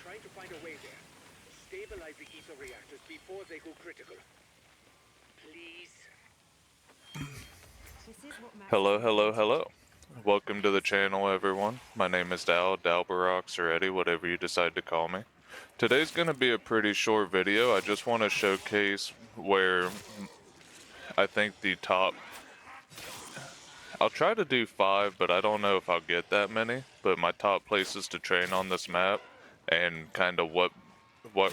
trying to find a way there. Stabilize the ether reactors before they go critical. Please. Hello, hello, hello. Welcome to the channel, everyone. My name is Dalbarox, or Eddie, whatever you decide to call me. Today's going to be a pretty short video. I just want to showcase where I think the top... I'll try to do 5, but I don't know if I'll get that many. But my top places to train on this map, and kind of what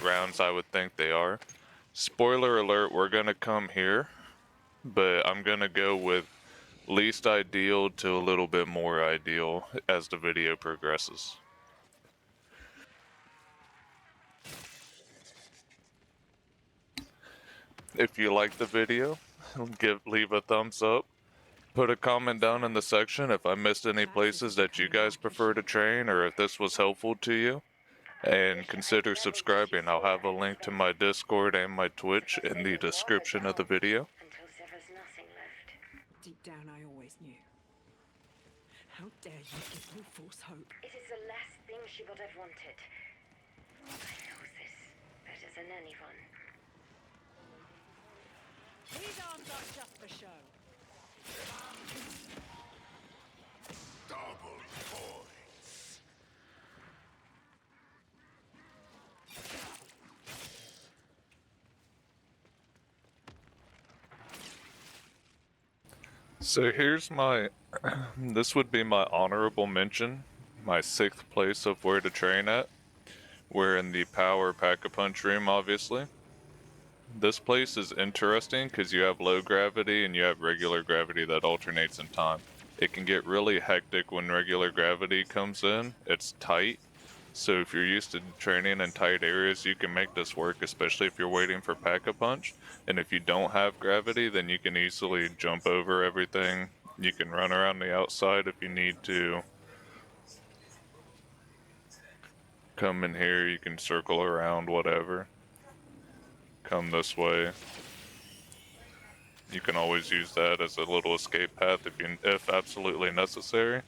rounds I would think they are. Spoiler alert, we're going to come here, but I'm going to go with least ideal to a little bit more ideal as the video progresses. If you like the video, leave a thumbs up. Put a comment down in the section if I missed any places that you guys prefer to train, or if this was helpful to you. And consider subscribing. I'll have a link to my Discord and my Twitch in the description of the video. Until Sever's nothing left. Deep down, I always knew. How dare you give me false hope? It is the last thing she would have wanted. I know this better than anyone. These arms aren't just for show. Double points. So here's my, this would be my honorable mention, my 6th place of where to train at. We're in the Power Pack-a-Punch room, obviously. This place is interesting because you have low gravity and you have regular gravity that alternates in time. It can get really hectic when regular gravity comes in. It's tight, so if you're used to training in tight areas, you can make this work, especially if you're waiting for Pack-a-Punch. And if you don't have gravity, then you can easily jump over everything. You can run around the outside if you need to. Come in here, you can circle around, whatever. Come this way. You can always use that as a little escape path if absolutely necessary.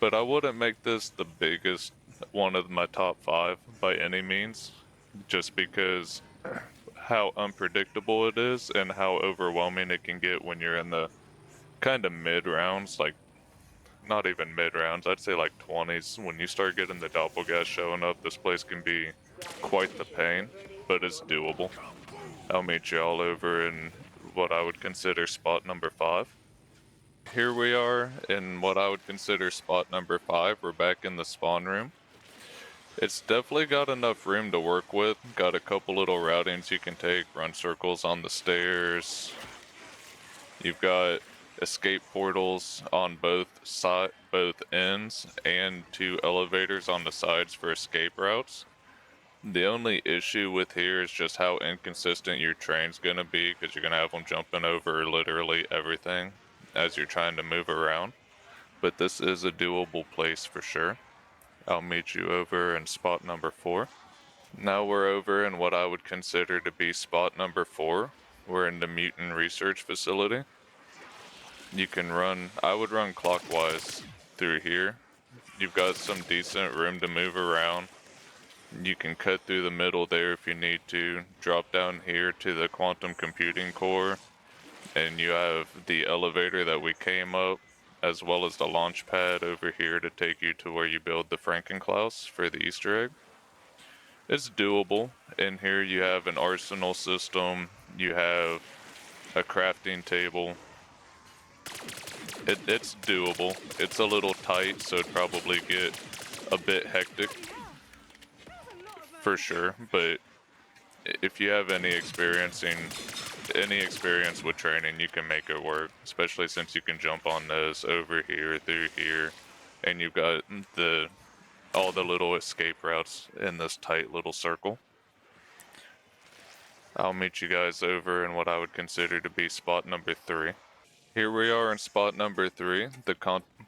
But I wouldn't make this the biggest one of my top 5 by any means, just because how unpredictable it is and how overwhelming it can get when you're in the kind of mid rounds, like not even mid rounds, I'd say like 20s. When you start getting the doppelgas showing up, this place can be quite the pain, but it's doable. I'll meet you all over in what I would consider spot number 5. Here we are in what I would consider spot number 5. We're back in the spawn room. It's definitely got enough room to work with. Got a couple little routings you can take, run circles on the stairs. You've got escape portals on both ends, and 2 elevators on the sides for escape routes. The only issue with here is just how inconsistent your train's gonna be, because you're gonna have them jumping over literally everything as you're trying to move around. But this is a doable place for sure. I'll meet you over in spot number 4. Now we're over in what I would consider to be spot number 4. We're in the Mutant Research Facility. You can I would run clockwise through here. You've got some decent room to move around. You can cut through the middle there if you need to, drop down here to the quantum computing core, and you have the elevator that we came up, as well as the launch pad over here to take you to where you build the Frankenklaus for the Easter egg. It's doable. In here you have an arsenal system, you have a crafting table. It's doable. It's a little tight, so it'd probably get a bit hectic for sure, but if you have any experience with training, you can make it work, especially since you can jump on those over here, through here, and you've got all the little escape routes in this tight little circle. I'll meet you guys over in what I would consider to be spot number 3. Here we are in spot number 3, the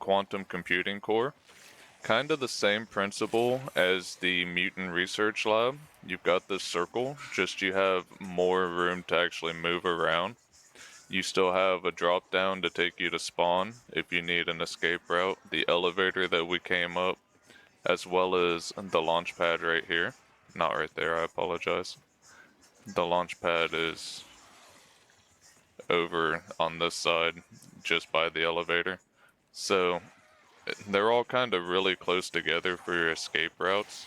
quantum computing core. Kind of the same principle as the Mutant Research Lab. You've got this circle, just you have more room to actually move around. You still have a drop down to take you to spawn if you need an escape route, the elevator that we came up, as well as the launch pad right here. not right there, I apologize. The launch pad is over on this side, just by the elevator. So they're all kind of really close together for your escape routes,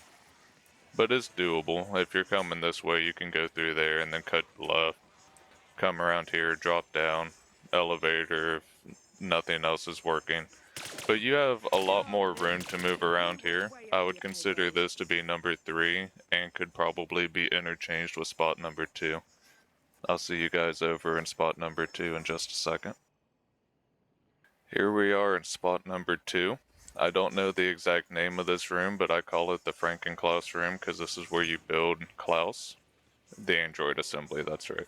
but it's doable. If you're coming this way, you can go through there and then cut left, come around here, drop down, elevator if nothing else is working. But you have a lot more room to move around here. I would consider this to be number 3 and could probably be interchanged with spot number 2. I'll see you guys over in spot number 2 in just a second. Here we are in spot number 2. I don't know the exact name of this room, but I call it the Frankenklaus room because this is where you build Klaus, the android assembly, that's right.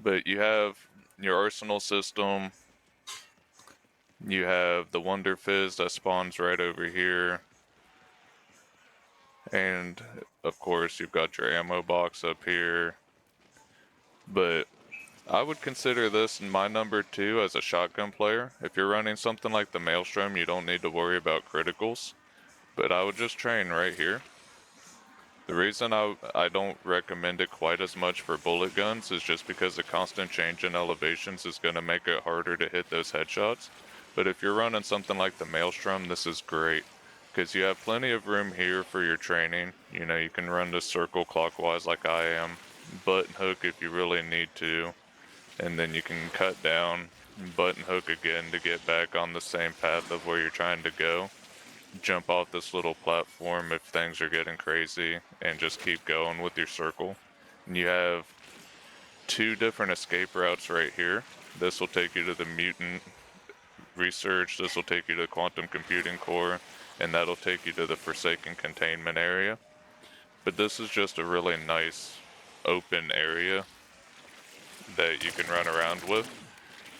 But you have your arsenal system, you have the Wonder Fizz that spawns right over here, and of course you've got your ammo box up here. But I would consider this my number 2 as a shotgun player. If you're running something like the Maelstrom, you don't need to worry about criticals, but I would just train right here. The reason I don't recommend it quite as much for bullet guns is just because the constant change in elevations is going to make it harder to hit those headshots. But if you're running something like the Maelstrom, this is great, because you have plenty of room here for your training. You know, you can run this circle clockwise like I am, button hook if you really need to, and then you can cut down, button hook again to get back on the same path of where you're trying to go. Jump off this little platform if things are getting crazy, and just keep going with your circle. And you have 2 different escape routes right here. This will take you to the mutant research, this will take you to the quantum computing core, and that'll take you to the Forsaken containment area. But this is just a really nice open area that you can run around with.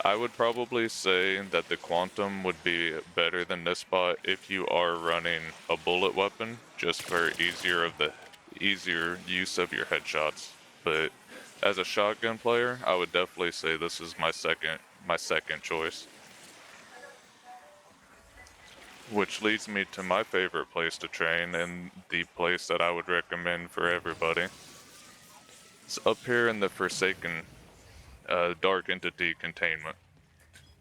I would probably say that the Quantum would be better than this spot if you are running a bullet weapon, just for easier use of your headshots. But as a shotgun player, I would definitely say this is my second choice. Which leads me to my favorite place to train, and the place that I would recommend for everybody. It's up here in the Forsaken Dark Entity containment.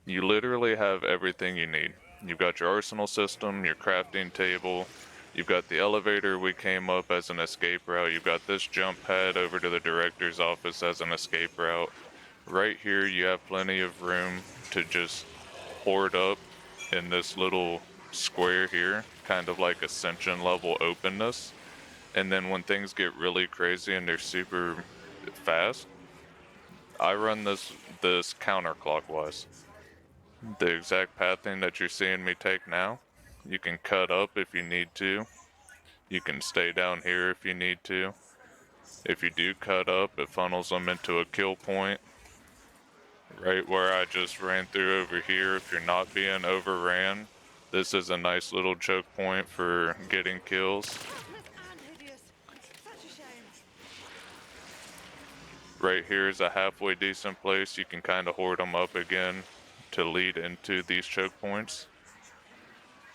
You literally have everything you need. You've got your arsenal system, your crafting table, you've got the elevator we came up as an escape route, you've got this jump pad over to the director's office as an escape route. Right here you have plenty of room to just hoard up in this little square here, kind of like ascension level openness. And then when things get really crazy and they're super fast, I run this counterclockwise. The exact pathing that you're seeing me take now. You can cut up if you need to. You can stay down here if you need to. If you do cut up, it funnels them into a kill point. Right where I just ran through over here, if you're not being overran, this is a nice little choke point for getting kills. Right here is a halfway decent place. You can kind of hoard them up again to lead into these choke points.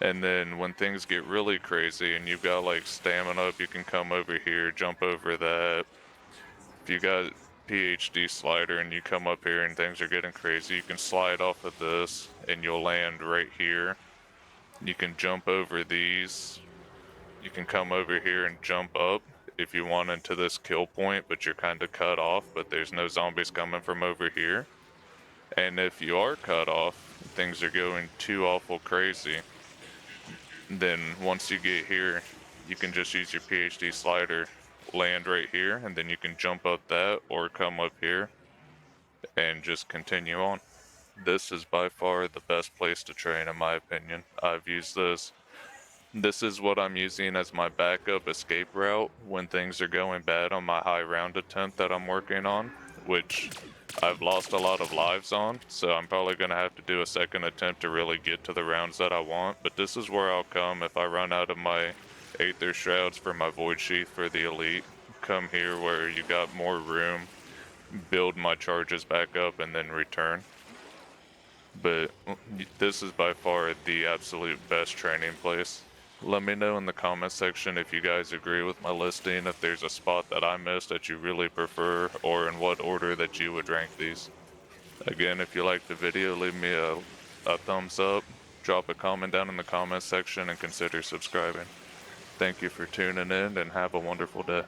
And then when things get really crazy and you've got like stamina up, you can come over here, jump over that. If you got PhD slider and you come up here and things are getting crazy, you can slide off of this and you'll land right here. You can jump over these. You can come over here and jump up if you want into this kill point, but you're kind of cut off, but there's no zombies coming from over here. And if you are cut off, things are going too awful crazy, then once you get here, you can just use your PhD slider, land right here, and then you can jump up that or come up here and just continue on. This is by far the best place to train in my opinion. I've used this. This is what I'm using as my backup escape route when things are going bad on my high round attempt that I'm working on, which I've lost a lot of lives on, so I'm probably going to have to do a second attempt to really get to the rounds that I want, but this is where I'll come if I run out of my Aether Shrouds for my Void Sheath for the Elite. Come here where you got more room, build my charges back up, and then return. But this is by far the absolute best training place. Let me know in the comment section if you guys agree with my listing, if there's a spot that I missed that you really prefer, or in what order that you would rank these. Again, if you liked the video, leave me a thumbs up, drop a comment down in the comment section, and consider subscribing. Thank you for tuning in, and have a wonderful day.